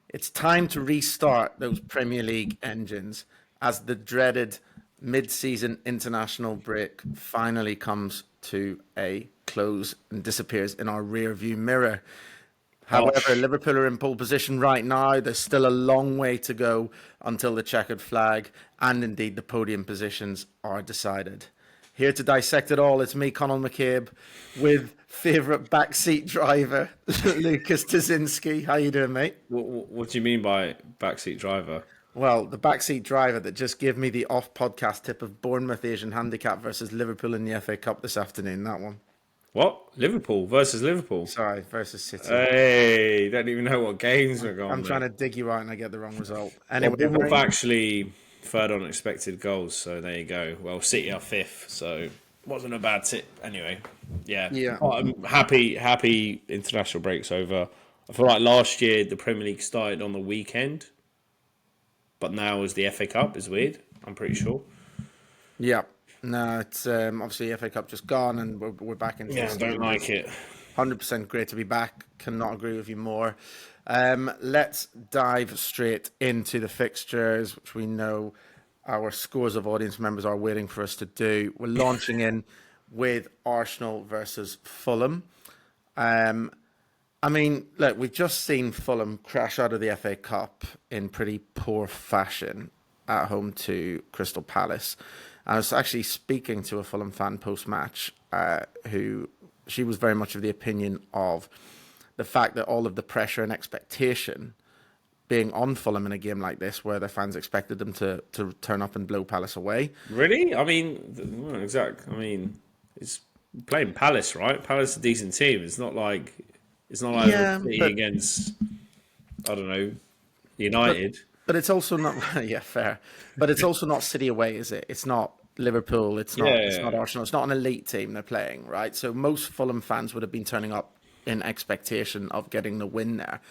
It's time to restart those Premier League engines as the dreaded mid-season international break finally comes to a close and disappears in our rear-view mirror. However, Gosh. Liverpool are in pole position right now. There's still a long way to go until the checkered flag and indeed the podium positions are decided. Here to dissect it all, it's me, Conal McCabe, with favourite backseat driver, Lucas Tazinski. How you doing, mate? What do you mean by backseat driver? Well, the backseat driver that just gave me the off-podcast tip of Bournemouth Asian Handicap versus Liverpool in the FA Cup this afternoon, that one. What? Liverpool versus Liverpool? Sorry, versus City. Hey, don't even know what games are I'm going, trying mate. to dig you out and I get the wrong result. Well, Anyway, a Bournemouth very... actually third on expected goals, so there you go. Well, City are fifth, so wasn't a bad tip. Anyway, yeah. Yeah. I'm happy international break's over. I feel like last year the Premier League started on the weekend, but now is the FA Cup is weird. I'm pretty sure. Yeah. No, it's obviously FA Cup just gone and we're back into Yeah, the I don't swing. like it. 100% great to be back. Cannot agree with you more. Let's dive straight into the fixtures, which we know our scores of audience members are waiting for us to do. We're launching in with Arsenal versus Fulham. I mean, look, we've just seen Fulham crash out of the FA Cup in pretty poor fashion at home to Crystal Palace. I was actually speaking to a Fulham fan post-match who she was very much of the opinion of the fact that all of the pressure and expectation being on Fulham in a game like this where their fans expected them to turn up and blow Palace away. Really? I mean, exactly. I mean, it's playing Palace, right? Palace is a decent team. It's not like Yeah, City against I don't know but United. but it's also not yeah, fair. But it's also not City away, is it? It's not Liverpool, it's not Yeah, Arsenal, it's not an elite team they're playing, right? So most Fulham fans would have been turning up in expectation of getting the win there.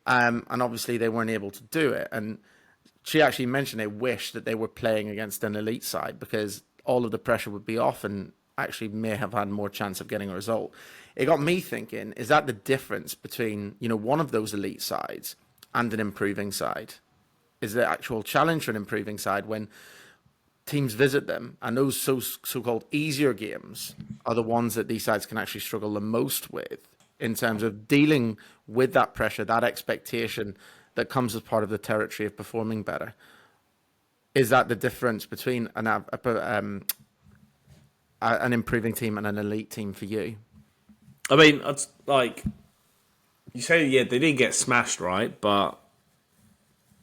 And obviously they weren't able to do it. And she actually mentioned they wish that they were playing against an elite side because all of the pressure would be off and actually may have had more chance of getting a result. It got me thinking, is that the difference between, one of those elite sides and an improving side? Is the actual challenge for an improving side when teams visit them and those so-called easier games are the ones that these sides can actually struggle the most with in terms of dealing with that pressure, that expectation that comes as part of the territory of performing better. Is that the difference between an improving team and an elite team for you? I mean, it's like you say, yeah, they did get smashed, right? But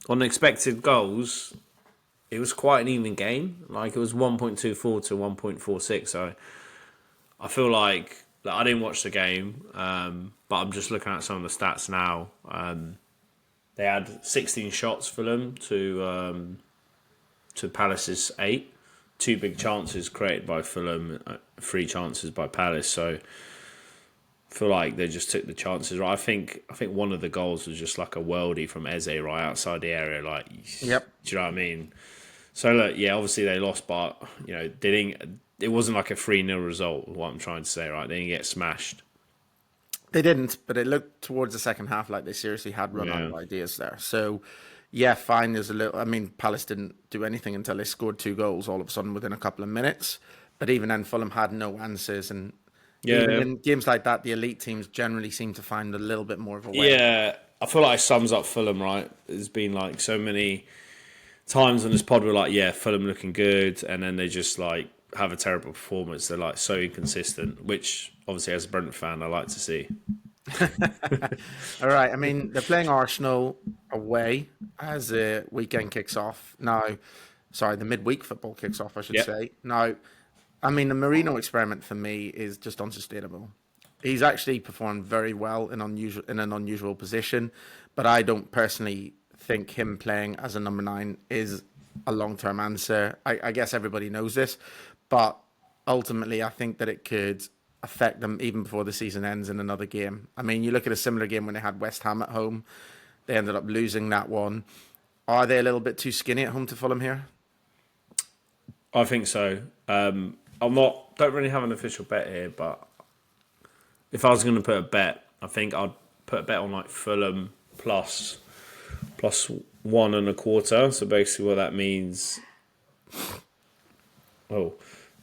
on expected goals, it was quite an even game. Like it was 1.24 to 1.46. So I feel like I didn't watch the game, but I'm just looking at some of the stats now. They had 16 shots for them to Palace's 8. 2 big chances created by Fulham, 3 chances by Palace. So I feel like they just took the chances. Right, I think one of the goals was just like a worldie from Eze right outside the area. Like, Yep. do you know what I mean? So look, yeah, obviously they lost, but they didn't. It wasn't like a 3-0 result. What I'm trying to say, right? They didn't get smashed. They didn't, but it looked towards the second half like they seriously had run out Yeah, of ideas there. So, yeah, fine. There's a little. I mean, Palace didn't do anything until they scored 2 goals all of a sudden within a couple of minutes. But even then, Fulham had no answers. And even yeah, in games like that, the elite teams generally seem to find a little bit more of a way. yeah. I feel like it sums up Fulham, right? There's been like so many times on this pod we're like, yeah, Fulham looking good, and then they just like have a terrible performance. They're like so inconsistent, which obviously as a Brentford fan I like to see. All right. I mean, they're playing Arsenal away as the weekend kicks off. Now, sorry, the midweek football kicks off, I should Yep. say. Now, I mean, the Marino experiment for me is just unsustainable. He's actually performed very well in an unusual position, but I don't personally think him playing as a number 9 is a long-term answer. I guess everybody knows this, but ultimately I think that it could affect them even before the season ends in another game. I mean, you look at a similar game when they had West Ham at home. They ended up losing that one. Are they a little bit too skinny at home to Fulham here? I think so. Don't really have an official bet here, but if I was going to put a bet, I think I'd put a bet on like Fulham plus plus 1.25. So basically, what that means, oh,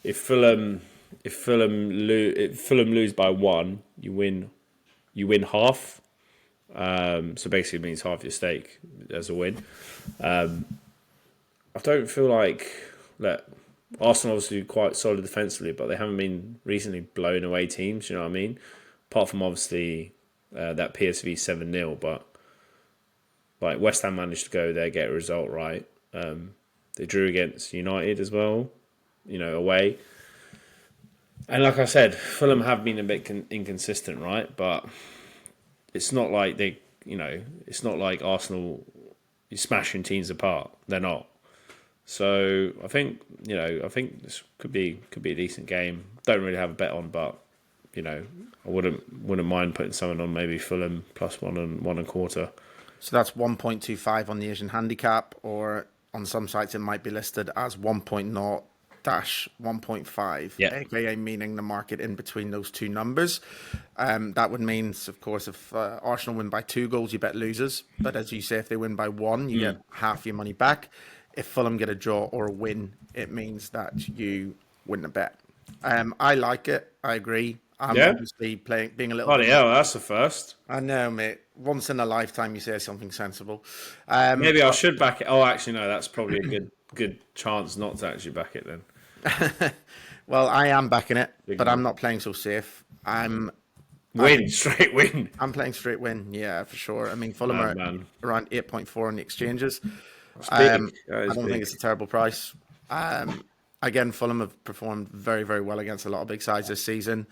if Fulham lose by 1, you win half. So basically, it means half your stake as a win. I don't feel like that. Arsenal obviously quite solid defensively, but they haven't been recently blowing away teams. You know what I mean? Apart from obviously that PSV 7-0, but like West Ham managed to go there, get a result right. They drew against United as well, away. And like I said, Fulham have been a bit inconsistent, right? But it's not like it's not like Arsenal smashing teams apart. They're not. So I think this could be a decent game. Don't really have a bet on, but I wouldn't mind putting someone on maybe Fulham plus 1.25. So that's 1.25 on the Asian handicap, or on some sites it might be listed as 1.0 dash 1.5, Yeah. aka meaning the market in between those two numbers. That would mean, of course, if Arsenal win by 2 goals, you bet losers. But as you say, if they win by 1, you get half your money back. If Fulham get a draw or a win, it means that you win the bet. I like it. I agree. I'm obviously being a little. Bloody hell, that's the first. I know, mate. Once in a lifetime, you say something sensible. Maybe I should back it. Oh, actually, no. That's probably a good chance not to actually back it then. Well, I am backing it, but I'm not playing so safe. Straight win. I'm playing straight win. Yeah, for sure. I mean, Fulham are around 8.4 on the exchanges. I don't think it's a terrible price. Again, Fulham have performed very, very well against a lot of big sides this season.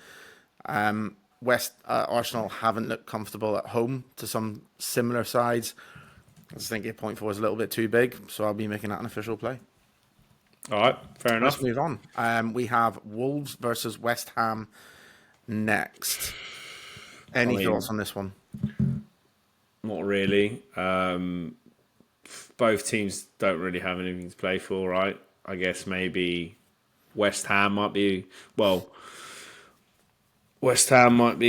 Arsenal haven't looked comfortable at home to some similar sides. I just think 8.4 is a little bit too big, so I'll be making that an official play. All right, fair enough. Let's move on. We have Wolves versus West Ham next. Any thoughts on this one? Not really. Both teams don't really have anything to play for, right? I guess maybe West Ham might be a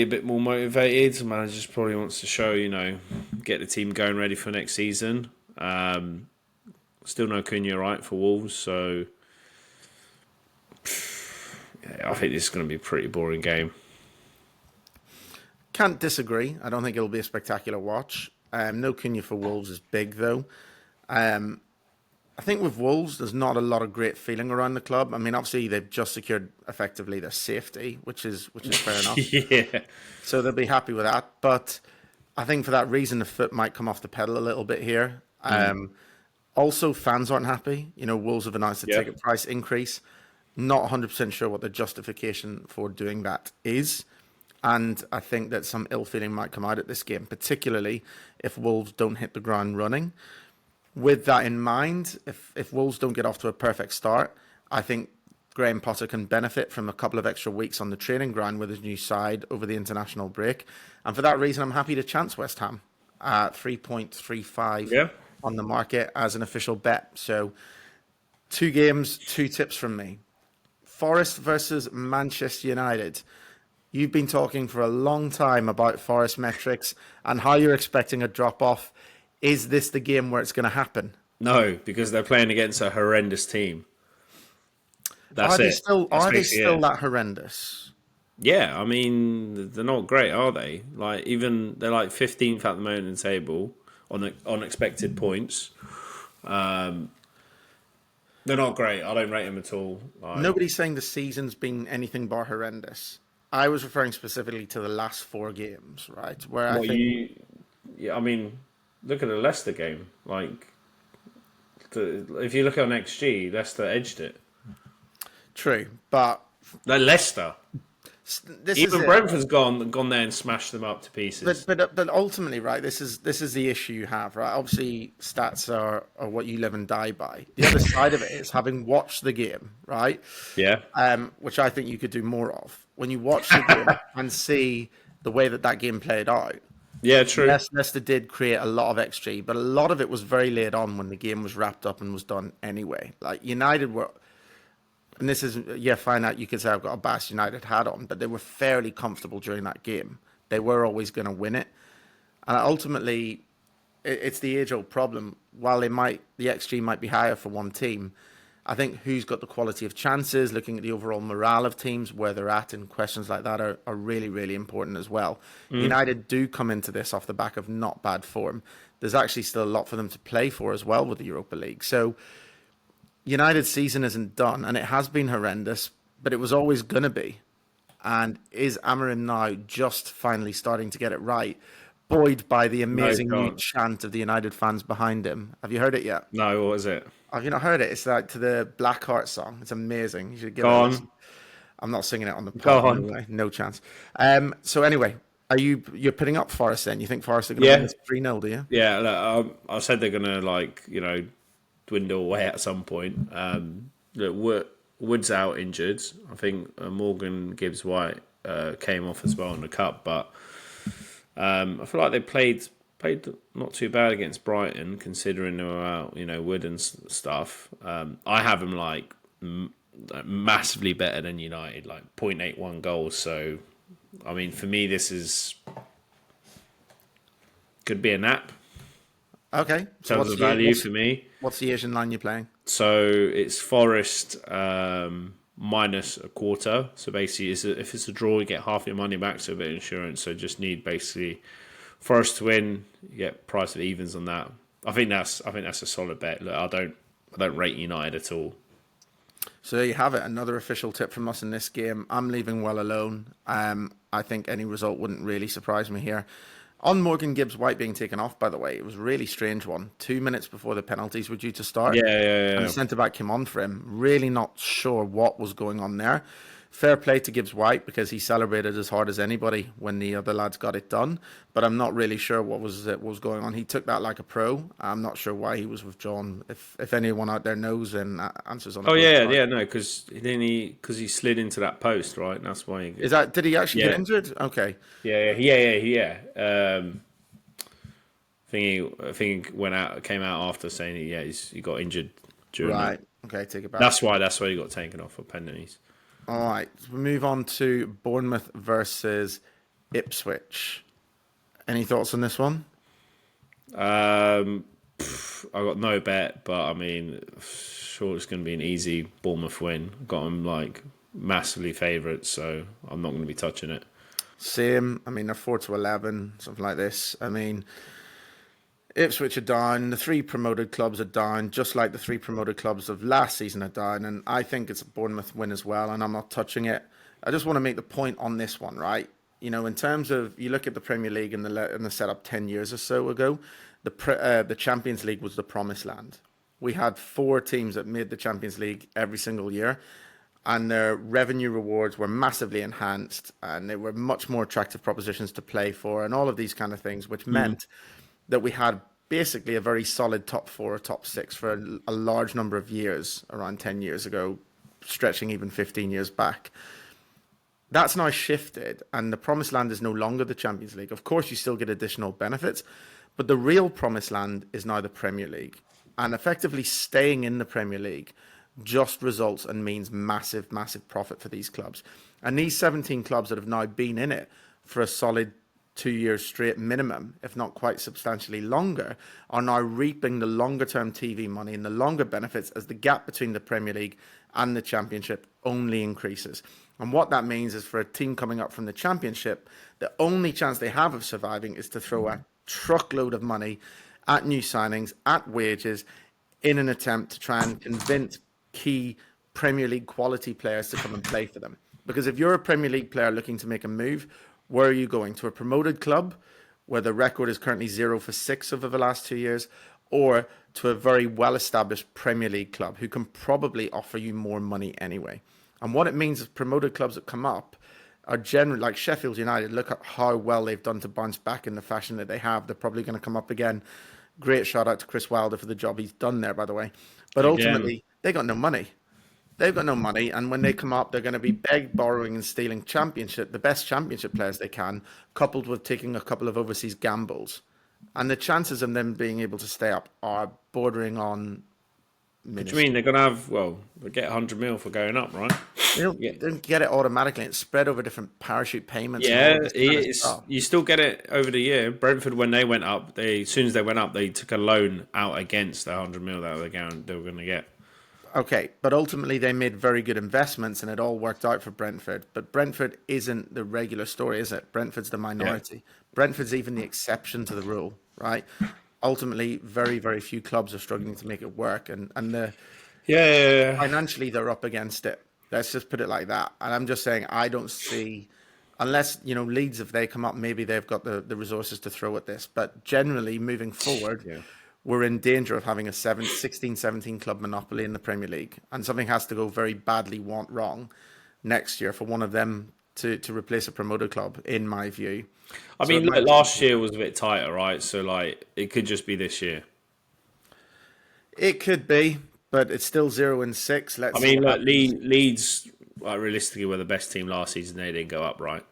bit more motivated. The manager just probably wants to show, get the team going ready for next season. Still no Cunha, right, for Wolves. So, I think this is going to be a pretty boring game. Can't disagree. I don't think it'll be a spectacular watch. No Cunha for Wolves is big, though. I think with Wolves, there's not a lot of great feeling around the club. I mean, obviously, they've just secured effectively their safety, which is fair enough. Yeah. So they'll be happy with that. But I think for that reason, the foot might come off the pedal a little bit here. Also, fans aren't happy. Wolves have announced a ticket price increase. Not 100% sure what the justification for doing that is. And I think that some ill feeling might come out at this game, particularly if Wolves don't hit the ground running. With that in mind, if Wolves don't get off to a perfect start, I think Graham Potter can benefit from a couple of extra weeks on the training ground with his new side over the international break. And for that reason, I'm happy to chance West Ham at 3.35 on the market as an official bet. So 2 games, 2 tips from me. Forest versus Manchester United. You've been talking for a long time about Forest metrics and how you're expecting a drop-off. Is this the game where it's going to happen? No, because they're playing against a horrendous team. That's are they still that horrendous? Yeah, I mean, they're not great, are they? They're like 15th at the moment in the table on expected points. They're not great. I don't rate them at all. Nobody's saying the season's been anything but horrendous. I was referring specifically to the last 4 games, right? Where I mean, look at the Leicester game. If you look at XG, Leicester edged it. True, but Leicester. Even Brentford's gone there and smashed them up to pieces. But ultimately, right, this is the issue you have, right? Obviously, stats are what you live and die by. The other side of it is having watched the game, right? Yeah. Which I think you could do more of. When you watch the game and see the way that game played out. Yeah, true. Leicester did create a lot of XG, but a lot of it was very late on when the game was wrapped up and was done anyway. Like United were, and this is, fine out. You could say I've got a Bass United hat on, but they were fairly comfortable during that game. They were always going to win it. And ultimately, it's the age-old problem. While the XG might be higher for one team, I think who's got the quality of chances, looking at the overall morale of teams, where they're at, and questions like that are really, really important as well. United do come into this off the back of not bad form. There's actually still a lot for them to play for as well with the Europa League. So United's season isn't done, and it has been horrendous, but it was always going to be. And is Amarim now just finally starting to get it right, buoyed by the No amazing new chance. chant of the United fans behind him? Have you heard it yet? No, what is it? Have you not heard it? It's like to the Blackheart song. It's amazing. You should give Go it a on. listen. I'm not singing it on the Go pod. No on. way. No chance. So anyway, you're putting up Forest then? You think Forest are going to win Yeah. this 3-0, do you? Yeah, look, I said they're gonna dwindle away at some point. Look, Wood's out injured. I think Morgan Gibbs White came off as well in the cup, but I feel like they played not too bad against Brighton, considering they were out, Wood and stuff. I have them like massively better than United, like 0.81 goals. So, I mean, for me, this is could be a nap. Okay. In terms of value for me. What's the Asian line you're playing? So it's Forest minus a quarter. So basically, if it's a draw, you get half your money back, so a bit of insurance. So just need basically Forest to win. You get price of evens on that. I think that's a solid bet. Look, I don't rate United at all. So there you have it. Another official tip from us in this game. I'm leaving well alone. I think any result wouldn't really surprise me here. On Morgan Gibbs White being taken off, by the way, it was a really strange one. 2 minutes before the penalties were due to start. Yeah. And the centre back came on for him. Really not sure what was going on there. Fair play to Gibbs White because he celebrated as hard as anybody when the other lads got it done. But I'm not really sure what was going on. He took that like a pro. I'm not sure why he was withdrawn. If anyone out there knows, then answers on. Oh yeah, no, because he slid into that post, right? And that's why. Did he actually get injured? Okay. Yeah. I think he came out after saying he got injured during. Right. Okay, take it back. That's why he got taken off for penalties. All right, so we move on to Bournemouth versus Ipswich. Any thoughts on this one? I got no bet, but I mean, sure it's going to be an easy Bournemouth win. Got them like massively favourites, so I'm not going to be touching it. Same. I mean, they're 4-11, something like this. I mean, Ipswich are down. The 3 promoted clubs are down, just like the 3 promoted clubs of last season are down. And I think it's a Bournemouth win as well, and I'm not touching it. I just want to make the point on this one, right? In terms of, you look at the Premier League and the setup 10 years or so ago, the Champions League was the promised land. We had 4 teams that made the Champions League every single year, and their revenue rewards were massively enhanced, and they were much more attractive propositions to play for, and all of these kind of things, which meant that we had basically a very solid top 4 or top 6 for a large number of years, around 10 years ago, stretching even 15 years back. That's now shifted, and the promised land is no longer the Champions League. Of course, you still get additional benefits, but the real promised land is now the Premier League. And effectively staying in the Premier League just results and means massive, massive profit for these clubs. And these 17 clubs that have now been in it for a solid 2 years straight minimum, if not quite substantially longer, are now reaping the longer term TV money and the longer benefits as the gap between the Premier League and the Championship only increases. And what that means is for a team coming up from the Championship, the only chance they have of surviving is to throw a truckload of money at new signings, at wages, in an attempt to try and convince key Premier League quality players to come and play for them. Because if you're a Premier League player looking to make a move, where are you going? To a promoted club where the record is currently 0 for 6 over the last 2 years, or to a very well-established Premier League club who can probably offer you more money anyway? And what it means is promoted clubs that come up are generally, like Sheffield United, look at how well they've done to bounce back in the fashion that they have. They're probably going to come up again. Great shout out to Chris Wilder for the job he's done there, by the way. But ultimately, they got no money. They've got no money, and when they come up, they're going to be borrowing and stealing the best championship players they can, coupled with taking a couple of overseas gambles. And the chances of them being able to stay up are bordering on What do you mean? They're going to have, they get 100 mil for going up, right? They don't get it automatically. It's spread over different parachute payments and all Yeah, of this kind of it's stuff. you still get it over the year. Brentford, when they went up, as soon as they went up, they took a loan out against the 100 mil that they were going to get. Okay, but ultimately they made very good investments and it all worked out for Brentford. But Brentford isn't the regular story, is it? Brentford's the Yeah, minority. Brentford's even the exception to the rule, right? Ultimately, very, very few clubs are struggling to make it work, and yeah. financially they're up against it. Let's just put it like that. And I'm just saying, I don't see, unless, Leeds, if they come up, maybe they've got the resources to throw at this. But generally, moving forward, Yeah. we're in danger of having a 16, 17 club monopoly in the Premier League. And something has to go very badly wrong next year for one of them to replace a promoted club, in my view. I So it mean, might look, be last something. year was a bit tighter, right? So like, it could just be this year. It could be, but it's still 0-6. Let's I see mean, what look, happens. Leeds, like realistically, were the best team last season. They didn't go up, right?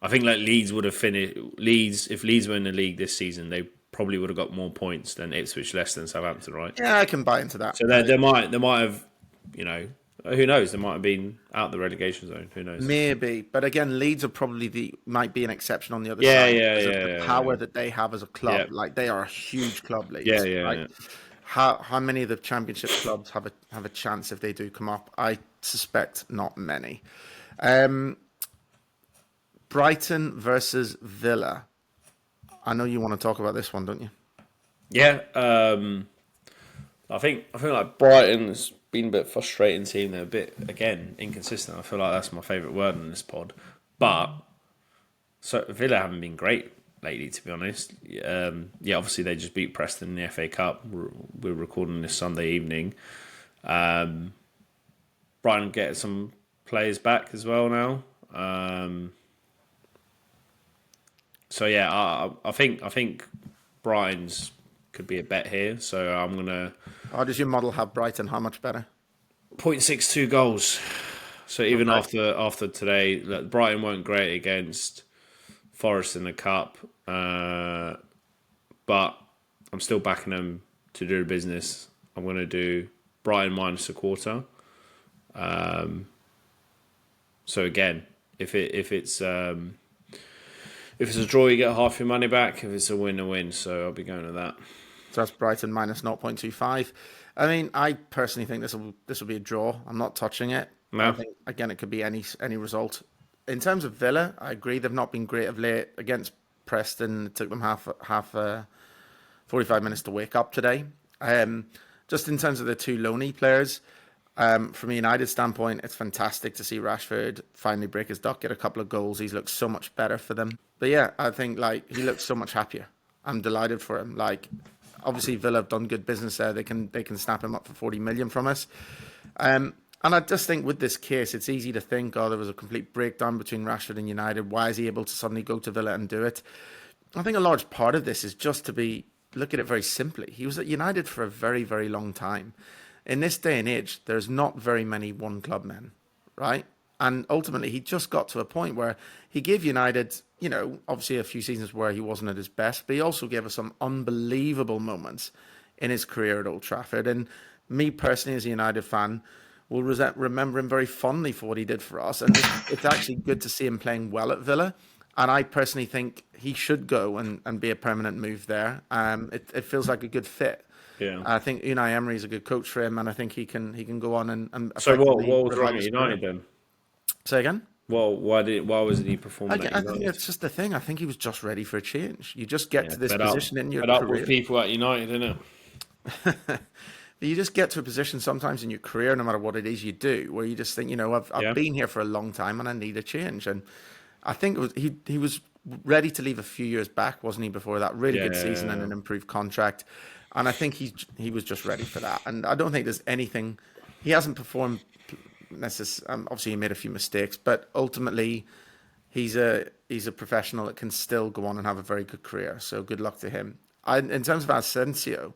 I think like Leeds would have finished. Leeds, if Leeds were in the league this season, they probably would have got more points than Ipswich, Leicester, and Southampton, right? Yeah, I can buy into that. So they might have, you know, who knows? They might have been out the relegation zone. Who knows? Maybe, but again, Leeds are probably might be an exception on the other Yeah, side yeah, because of yeah, the yeah, power that they have as a yeah, club. Like they are a huge club, yeah, Leeds. yeah, Right? yeah. How many of the Championship clubs have a chance if they do come up? I suspect not many. Um, Brighton versus Villa. I know you want to talk about this one, don't you? Yeah, I think like Brighton's been a bit frustrating team. They're a bit again inconsistent. I feel like that's my favourite word in this pod. But so Villa haven't been great lately, to be honest. Yeah, obviously they just beat Preston in the FA Cup. We're recording this Sunday evening. Brighton get some players back as well now. So yeah, I think Brighton's could be a bet here. So I'm gonna How does your model have Brighton? How much better? 0.62 goals. So even Okay. after today, look, Brighton weren't great against Forest in the cup, but I'm still backing them to do the business. I'm going to do Brighton minus a quarter. So again, if it's a draw, you get half your money back. If it's a win, a win. So I'll be going to that. So that's Brighton minus 0.25. I mean, I personally think this will be a draw. I'm not touching it. I No, think again it could be any result. In terms of Villa, I agree they've not been great of late against Preston. It took them half 45 minutes to wake up today. Just in terms of the two loney players, from a United standpoint, it's fantastic to see Rashford finally break his duck, get a couple of goals. He's looked so much better for them. But yeah, I think like he looks so much happier. I'm delighted for him. Like obviously Villa have done good business there. They can snap him up for 40 million from us. And I just think with this case, it's easy to think, oh, there was a complete breakdown between Rashford and United. Why is he able to suddenly go to Villa and do it? I think a large part of this is just to look at it very simply. He was at United for a very, very long time. In this day and age, there's not very many one club men, right? And ultimately, he just got to a point where he gave United, obviously a few seasons where he wasn't at his best, but he also gave us some unbelievable moments in his career at Old Trafford. And me personally, as a United fan, will remember him very fondly for what he did for us. And it's actually good to see him playing well at Villa. And I personally think he should go and be a permanent move there. It feels like a good fit. yeah. I think Unai Emery is a good coach for him, and I think he can go on and So what effectively what was wrong revive at his career. United then? Say again? Well, why wasn't he performing at I think United? it's just the thing. I think he was just ready for a change. You just get Yeah, to this fed up, position in your fed up with career. people at United, innit? You just get to a position sometimes in your career, no matter what it is you do, where you just think, I've Yeah, been here for a long time and I need a change. And I think he was ready to leave a few years back, wasn't he? Before that really good season and yeah, an improved contract, and I think he was just ready for that. And I don't think there's anything he hasn't performed necessarily. Obviously, he made a few mistakes, but ultimately, he's a professional that can still go on and have a very good career. So good luck to him. In terms of Asensio,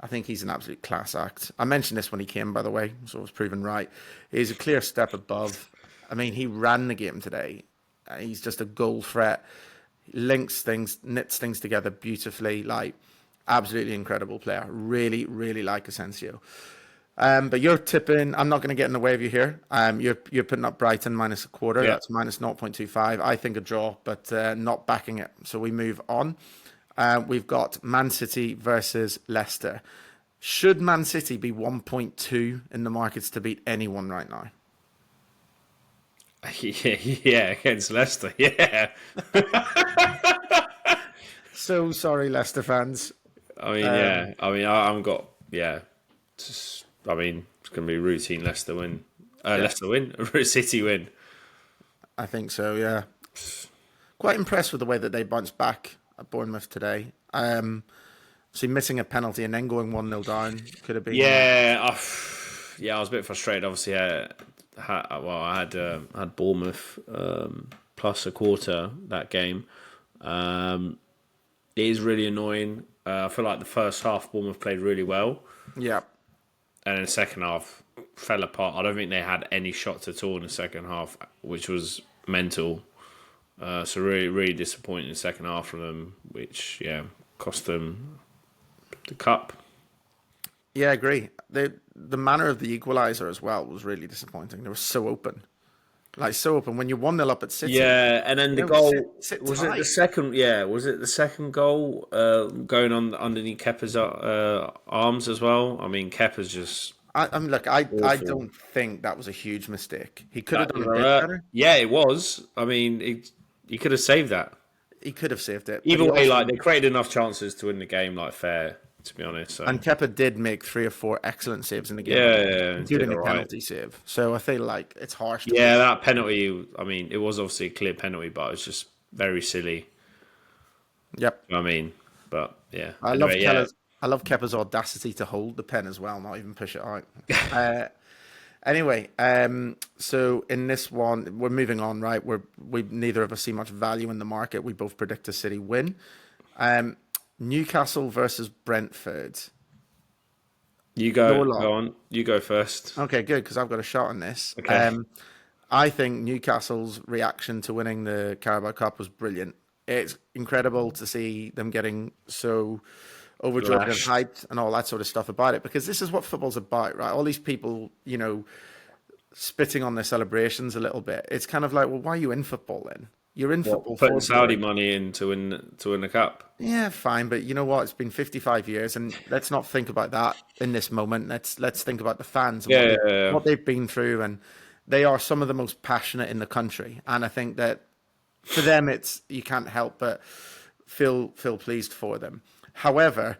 I think he's an absolute class act. I mentioned this when he came, by the way, so it was proven right. He's a clear step above. I mean, he ran the game today. He's just a goal threat. Links things, knits things together beautifully. Like, absolutely incredible player. Really, really like Asensio. But you're tipping. I'm not going to get in the way of you here. You're putting up Brighton minus a quarter. Yeah. That's minus 0.25. I think a draw, but not backing it. So we move on. We've got Man City versus Leicester. Should Man City be 1.2 in the markets to beat anyone right now? Yeah, against Leicester. Yeah. So sorry, Leicester fans. I mean, yeah. I mean, I'm got, yeah. I mean, it's going to be a routine Leicester win. Yeah, Leicester win? A City win. I think so. Yeah, quite impressed with the way that they bounced back at Bournemouth today. See, missing a penalty and then going 1-0 down could have been. Yeah, I was a bit frustrated. Obviously, I had Bournemouth plus a quarter that game. It is really annoying. I feel like the first half Bournemouth played really well, Yeah, and in the second half fell apart. I don't think they had any shots at all in the second half, which was mental. So really, really disappointing in the second half from them, which cost them the cup. yeah, I agree. The manner of the equaliser as well was really disappointing. They were so open, like so open. When you're 1-0 up at City, Yeah, and then the know, goal sit was it tight. the second? Yeah, was it the second goal going on underneath Kepa's arms as well? I mean, Kepa's just I awful. don't think that was a huge mistake. He could have done a bit better. Yeah, it was. I mean, he could have saved that. He could have saved it. But Either he way, also, like they created enough chances to win the game, like fair, to be honest. So and Kepa did make 3 or 4 excellent saves in the game, yeah, did including a all right. penalty save. So I feel like it's harsh to Yeah, that penalty. I mean, it was obviously a clear penalty, but it was just very silly. Yep. I mean, but yeah. I love Anyway, yeah. I love Kepa's audacity to hold the pen as well, not even push it out. Anyway, so in this one, we're moving on, right? We neither of us see much value in the market. We both predict a City win. Newcastle versus Brentford. You Your go. lot. Go on. You go first. Okay, good, because I've got a shot on this. Okay. I think Newcastle's reaction to winning the Carabao Cup was brilliant. It's incredible to see them getting so overjoyed and Lashed. hyped and all that sort of stuff about it, because this is what football's about, right? All these people, spitting on their celebrations a little bit. It's kind of like, well, why are you in football then? You're in football Putting for Saudi glory. money in to win the cup. Yeah, fine, but you know what? It's been 55 years, and let's not think about that in this moment. Let's think about the fans and Yeah. what they've been through, and they are some of the most passionate in the country. And I think that for them, it's you can't help but feel pleased for them. However,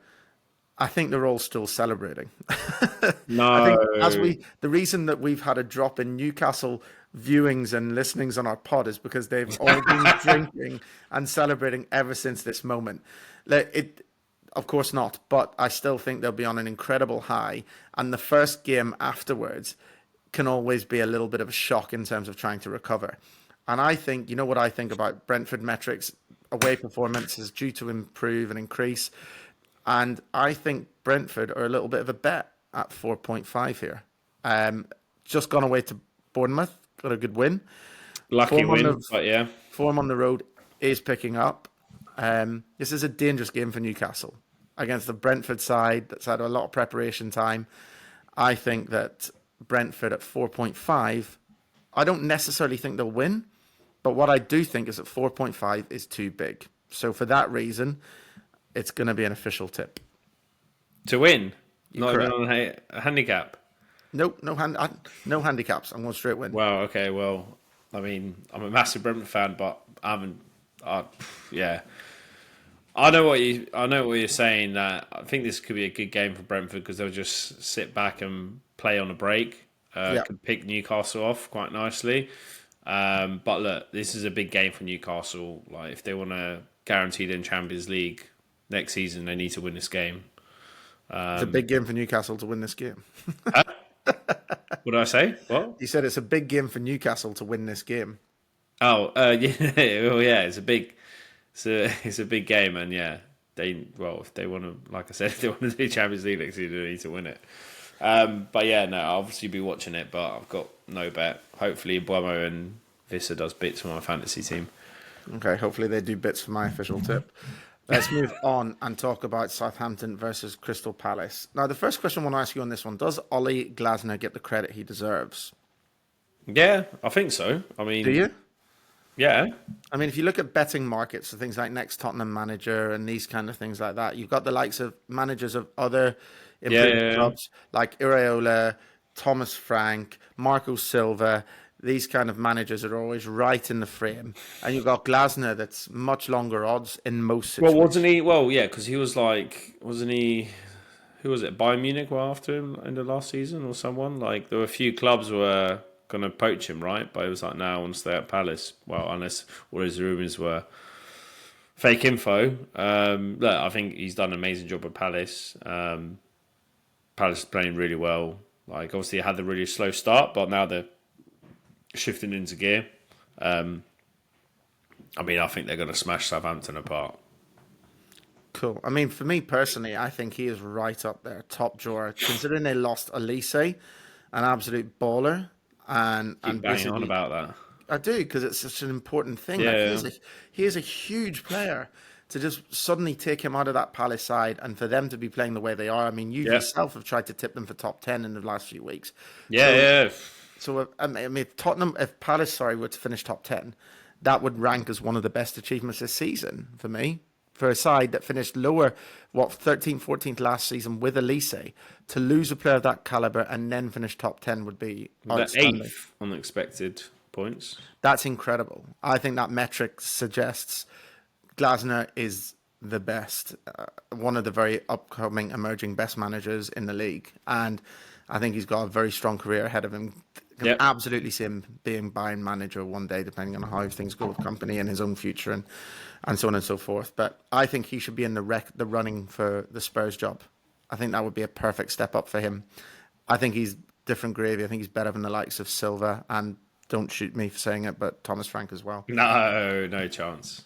I think they're all still celebrating. I No. think the reason that we've had a drop in Newcastle viewings and listenings on our pod is because they've all been drinking and celebrating ever since this moment. Of course not, but I still think they'll be on an incredible high, and the first game afterwards can always be a little bit of a shock in terms of trying to recover. And I think, you know what I think about Brentford metrics, away performance is due to improve and increase. And I think Brentford are a little bit of a bet at 4.5 here. Just gone away to Bournemouth, got a good win. Lucky Form on win, but yeah. Form on the road is picking up. This is a dangerous game for Newcastle against the Brentford side that's had a lot of preparation time. I think that Brentford at 4.5, I don't necessarily think they'll win, but what I do think is that 4.5 is too big. So for that reason, it's going to be an official tip. To win. Not even correct. on a handicap. Nope, no handicaps. I'm going straight win. Wow, okay, well, I mean, I'm a massive Brentford fan, but I haven't yeah. I know what you're saying, that I think this could be a good game for Brentford because they'll just sit back and play on a break. Yeah. Could pick Newcastle off quite nicely. But look, this is a big game for Newcastle. Like, if they want to guarantee them Champions League next season, they need to win this game. It's a big game for Newcastle to win this game. What did I say? What? You said it's a big game for Newcastle to win this game. Oh, yeah, well, yeah. It's a big game, and yeah, if they want to, like I said, if they want to do Champions League next season, they need to win it. But yeah, no, I'll obviously be watching it, but I've got no bet. Hopefully, Buemo and Vissa does bits for my fantasy team. Okay, hopefully they do bits for my official tip. Let's move on and talk about Southampton versus Crystal Palace. Now, the first question I want to ask you on this one, does Ollie Glasner get the credit he deserves? Yeah, I think so. I Do mean, you? yeah, I mean, if you look at betting markets, so things like Next Tottenham Manager and these kind of things like that, you've got the likes of managers of other yeah, improved yeah, yeah. clubs like Iraola, Thomas Frank, Marco Silva. These kind of managers are always right in the frame. And you've got Glasner that's much longer odds in most Well, wasn't situations. he? Well, yeah, because he was like, wasn't he? Who was it? Bayern Munich were after him in the last season, or someone? Like there were a few clubs were going to poach him, right? But it was like, now I want to stay at Palace. Well, unless all his rumours were fake info. Look, I think he's done an amazing job at Palace. Palace is playing really well. Like obviously, it had the really slow start, but now they're shifting into gear. I mean, I think they're going to smash Southampton apart. Cool. I mean, for me personally, I think he is right up there, top drawer. Considering they lost Elise, an absolute baller, Keep and banging on basically about that. I do because it's such an important thing. Like Yeah, he is a huge player. To just suddenly take him out of that Palace side and for them to be playing the way they are. I mean, you yeah, yourself have tried to tip them for top 10 in the last few weeks. yeah, So, yeah. I mean, if Palace, sorry, were to finish top 10, that would rank as one of the best achievements this season for me. For a side that finished lower, 13th, 14th last season with Elise, to lose a player of that caliber and then finish top 10 would be The outstanding. eighth unexpected points. That's incredible. I think that metric suggests Glasner is the best, one of the very upcoming emerging best managers in the league. And I think he's got a very strong career ahead of him. Can Yep. absolutely see him being Bayern manager one day, depending on how things go with the company and his own future and so on and so forth. But I think he should be in the running for the Spurs job. I think that would be a perfect step up for him. I think he's different gravy. I think he's better than the likes of Silva and don't shoot me for saying it, but Thomas Frank as well. No, no chance.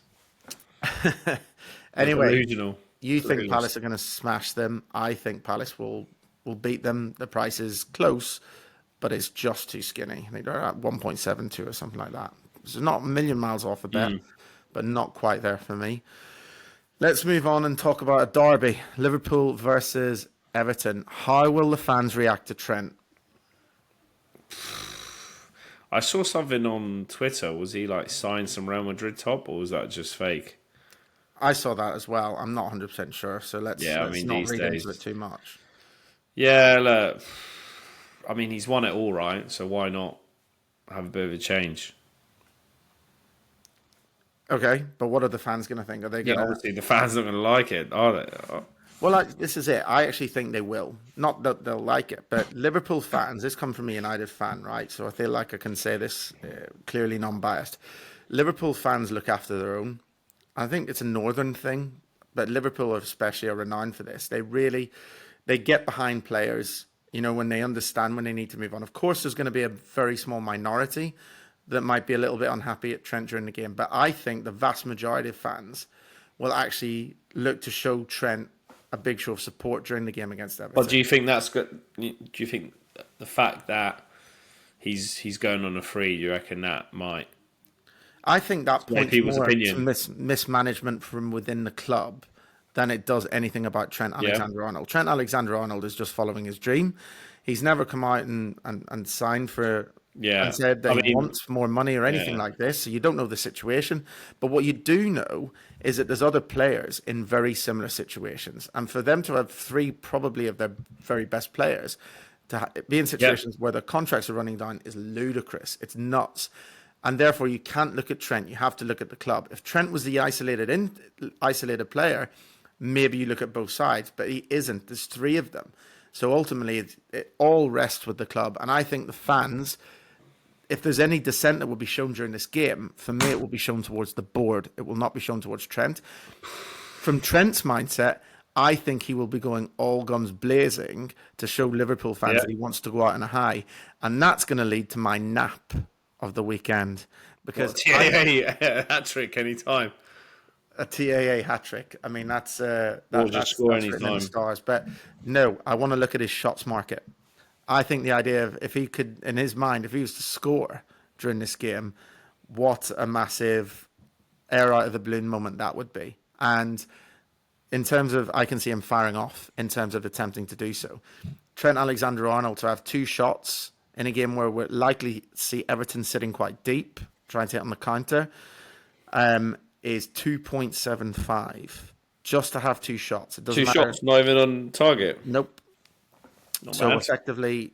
They're Anyway, delusional. you think Clueless. Palace are going to smash them? I think Palace will beat them. The price is close, but it's just too skinny. I think they're at 1.72 or something like that. So not a million miles off the bet, but not quite there for me. Let's move on and talk about a derby: Liverpool versus Everton. How will the fans react to Trent? I saw something on Twitter. Was he like signed some Real Madrid top, or was that just fake? I saw that as well. I'm not 100% sure, so Yeah, I let's mean not these read into it days. too much. Yeah, look. I mean he's won it all, right? So why not have a bit of a change? Okay, but what are the fans going to think? Are they Yeah, going to? obviously the fans are not going to like it, are they? Well, this is it. I actually think they will. Not that they'll like it, but Liverpool fans, this comes from a United fan, right? So I feel like I can say this clearly non-biased. Liverpool fans look after their own. I think it's a northern thing, but Liverpool especially are renowned for this. They get behind players, when they understand when they need to move on. Of course, there's going to be a very small minority that might be a little bit unhappy at Trent during the game, but I think the vast majority of fans will actually look to show Trent a big show of support during the game against But do Everton. you think that's good? Do you think the fact that he's going on a free? Do you reckon that might I think that sway points people's more to opinion? mismanagement from within the club than it does anything about Trent Yeah, Alexander-Arnold. Trent Alexander-Arnold is just following his dream. He's never come out and signed for and yeah. said that I he mean, wants more money or anything yeah, like this. So you don't know the situation. But what you do know is that there's other players in very similar situations. And for them to have three probably of their very best players to be in yeah, situations where their contracts are running down is ludicrous. It's nuts. And therefore, you can't look at Trent. You have to look at the club. If Trent was the isolated player, maybe you look at both sides, but he isn't. There's three of them. So ultimately, it all rests with the club. And I think the fans, if there's any dissent that will be shown during this game, for me, it will be shown towards the board. It will not be shown towards Trent. From Trent's mindset, I think he will be going all guns blazing to show Liverpool fans yeah. that he wants to go out on a high. And that's going to lead to my nap of the weekend Well, because TAA hat trick anytime. a TAA hat trick. I mean, Or just score that's written in the anytime. stars. But no, I want to look at his shots market. I think the idea of if he could, in his mind, if he was to score during this game, what a massive air out of the balloon moment that would be. And in terms of, I can see him firing off in terms of attempting to do so. Trent Alexander-Arnold to have 2 shots in a game where we're likely to see Everton sitting quite deep, trying to hit on the counter, is 2.75. Just to have 2 shots. It doesn't 2 matter. shots, not even on target. Nope. Not So bad. effectively,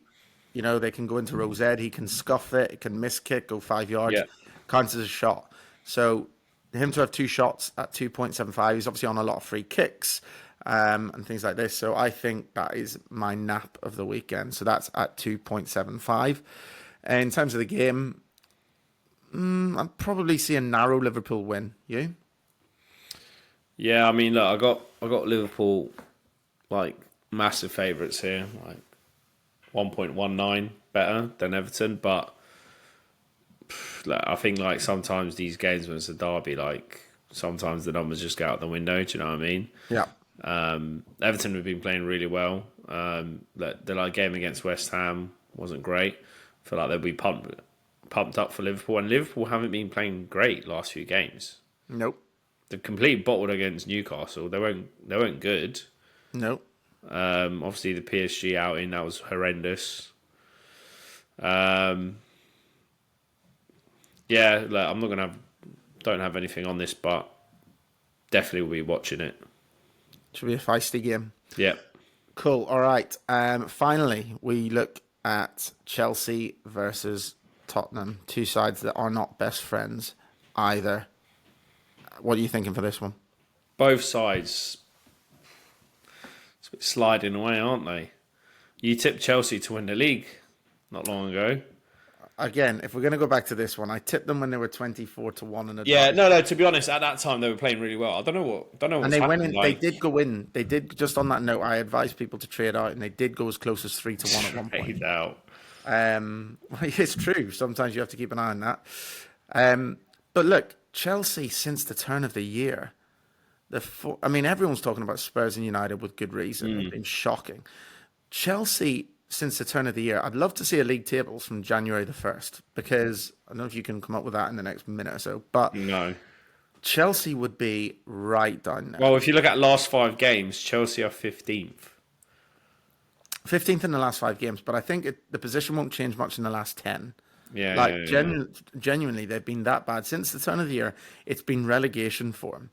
they can go into Rose Ed, he can scuff it can miss kick, go 5 yards, Yeah. counts as a shot. So him to have 2 shots at 2.75, he's obviously on a lot of free kicks and things like this. So I think that is my nap of the weekend. So that's at 2.75. In terms of the game, I'd probably see a narrow Liverpool win. You? Yeah, I mean, look, I got Liverpool like massive favourites here, like 1.19 better than Everton, but look, I think like sometimes these games when it's a derby, like sometimes the numbers just go out the window. Do you know what I mean? Yeah. Everton have been playing really well. The game against West Ham wasn't great. I feel like they'll be pumped up for Liverpool, and Liverpool haven't been playing great last few games. Nope. The complete bottled against Newcastle. They weren't good. Nope. Obviously the PSG outing, that was horrendous. Yeah, look, don't have anything on this, but definitely will be watching it. Should be a feisty game. Yeah. Cool. All right. Finally, we look at Chelsea versus Tottenham. 2 sides that are not best friends either. What are you thinking for this one? Both sides sliding away, aren't they? You tipped Chelsea to win the league not long ago. Again, if we're going to go back to this one, I tipped them when they were 24-1 in a Yeah, draw. no. To be honest, at that time they were playing really well. I don't know what's And they went in. happened, They did go in. They did. Just on that note, I advised people to trade out, and they did go as close as 3-1 at one point. Trade out. It's true. Sometimes you have to keep an eye on that. But look, Chelsea since the turn of the year, everyone's talking about Spurs and United with good reason. It's been shocking. Chelsea since the turn of the year, I'd love to see a league tables from January the 1st, because I don't know if you can come up with that in the next minute or so, but No. Chelsea would be right down there. Well, if you look at last 5 games, Chelsea are 15th. 15th in the last 5 games, but I think the position won't change much in the last 10. Yeah, Genuinely, they've been that bad. Since the turn of the year, it's been relegation for them.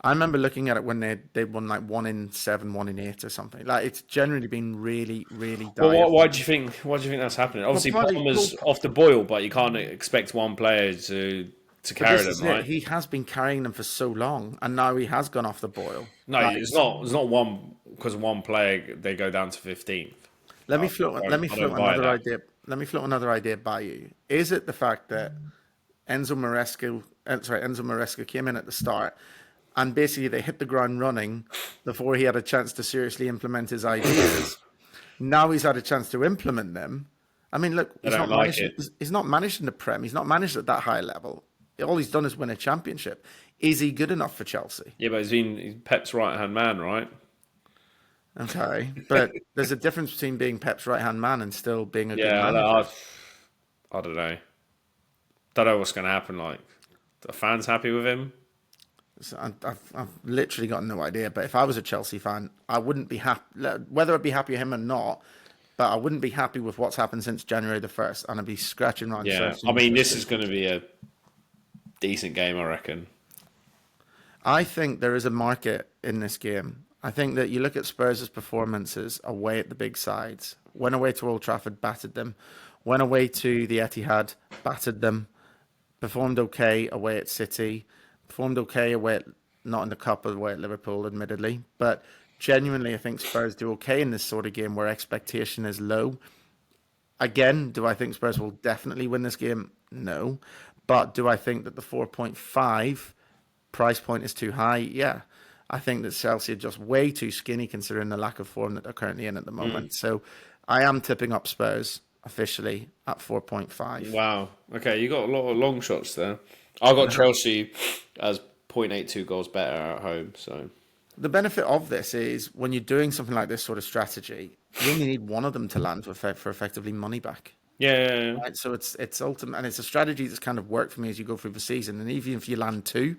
I remember looking at it when they won like 1 in 7, 1 in 8 or something. Like, it's generally been really, really dire. Well, why do you think that's happening? Obviously, Palmer's off the boil, but you can't expect one player to carry them, right? He has been carrying them for so long, and now he has gone off the boil. No, it's not one because one player they go down to 15th. Let me float another idea. Let me float another idea by you. Is it the fact that Enzo Maresca came in at the start, and basically they hit the ground running before he had a chance to seriously implement his ideas? Now he's had a chance to implement them. I mean, look, he's not managed in the Prem. He's not managed at that high level. All he's done is win a championship. Is he good enough for Chelsea? Yeah, but he's Pep's right-hand man, right? Okay, but there's a difference between being Pep's right-hand man and still being a good manager. I don't know. Don't know what's going to happen. Like, are fans happy with him? So I've literally got no idea. But if I was a Chelsea fan, I wouldn't be happy. Whether I'd be happy with him or not, but I wouldn't be happy with what's happened since January the 1st, and I'd be scratching around. Yeah, I mean, this is going to be a decent game, I reckon. I think there is a market in this game. I think that you look at Spurs' performances away at the big sides. Went away to Old Trafford, battered them. Went away to the Etihad, battered them. Performed okay away at City. Performed okay away at, not in the Cup, away at Liverpool, admittedly. But genuinely, I think Spurs do okay in this sort of game where expectation is low. Again, do I think Spurs will definitely win this game? No. But do I think that the 4.5 price point is too high? Yeah. I think that Chelsea are just way too skinny considering the lack of form that they're currently in at the moment. So I am tipping up Spurs officially at 4.5. Wow. Okay, you got a lot of long shots there. I got Chelsea as 0.82 goals better at home. So the benefit of this is when you're doing something like this sort of strategy, you only need one of them to land for effectively money back. Yeah. Right? So it's ultimate, and it's a strategy that's kind of worked for me as you go through the season. And even if you land 2,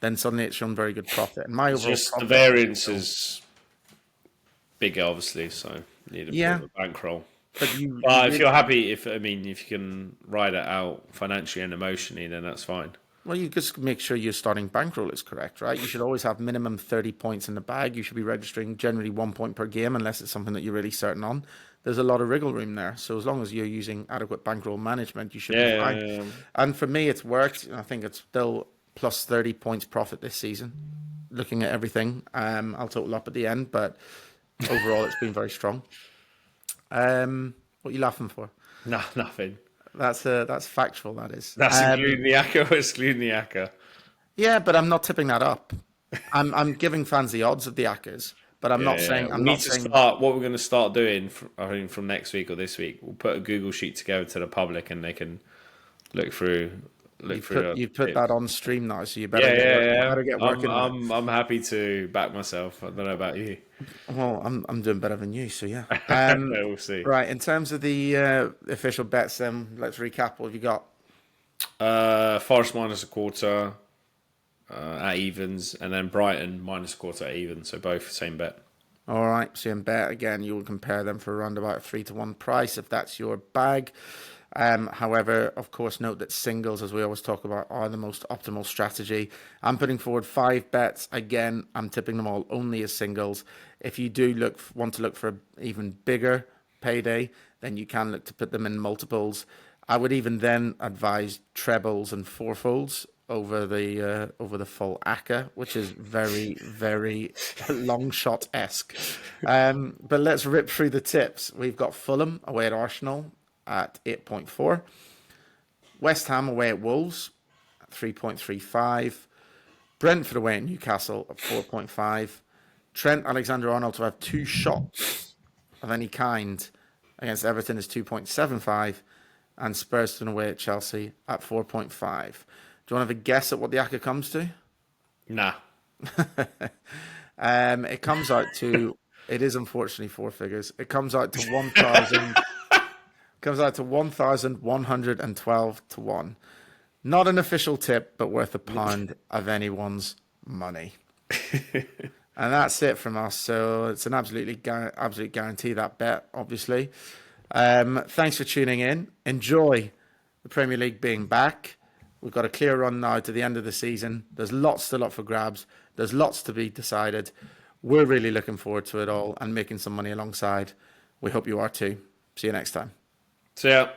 then suddenly it's shown very good profit. And my It's overall just the profit, variance is bigger, obviously, so you need a bit yeah, of a bankroll. but you But if really, you're happy, if you can ride it out financially and emotionally, then that's fine. well, you just make sure your starting bankroll is correct, right? You should always have minimum 30 points in the bag. You should be registering generally 1 point per game, unless it's something that you're really certain on. There's a lot of wriggle room there. So as long as you're using adequate bankroll management, you should be Yeah, fine. yeah, yeah. And for me, it's worked. I think it's still plus 30 points profit this season. Looking at everything, I'll total up at the end, but overall, it's been very strong. What are you laughing for? No, nothing. That's factual. That is. That's including the ACCA or excluding the ACCA. Yeah, but I'm not tipping that up. I'm giving fans the odds of the Akkers, but I'm Yeah, not yeah. saying We need to start. What we're going to start doing, I think, from next week or this week, we'll put a Google sheet together to the public, and they can look through you've the put that tips. on stream now, so you better Yeah, get yeah, you yeah. better get I'm working on it. I'm I'm happy to back myself. I don't know about you. Well, I'm doing better than you, so yeah. We'll see. Right, in terms of the official bets, then let's recap. What have you got? Forest minus a quarter at evens, and then Brighton minus a quarter at evens. So both same bet. All right, so in bet again, you will compare them for around about a 3-1 price if that's your bag. However, of course, note that singles, as we always talk about, are the most optimal strategy. I'm putting forward 5 bets. Again, I'm tipping them all only as singles. If you do want to look for an even bigger payday, then you can look to put them in multiples. I would even then advise trebles and fourfolds over the full ACCA, which is very, very long shot esque. But let's rip through the tips. We've got Fulham away at Arsenal at 8.4. West Ham away at Wolves at 3.35. Brentford away at Newcastle at 4.5. Trent Alexander-Arnold to have 2 shots of any kind against Everton is 2.75. And Spurs away at Chelsea at 4.5. Do you want to have a guess at what the ACCA comes to? Nah. It comes out to, it is unfortunately 4 figures. It comes out to 1,000. Comes out to 1,112 to 1. Not an official tip, but worth £1 of anyone's money. And that's it from us. So it's an absolute guarantee, that bet, obviously. Thanks for tuning in. Enjoy the Premier League being back. We've got a clear run now to the end of the season. There's lots still up for grabs. There's lots to be decided. We're really looking forward to it all and making some money alongside. We hope you are too. See you next time. So yeah.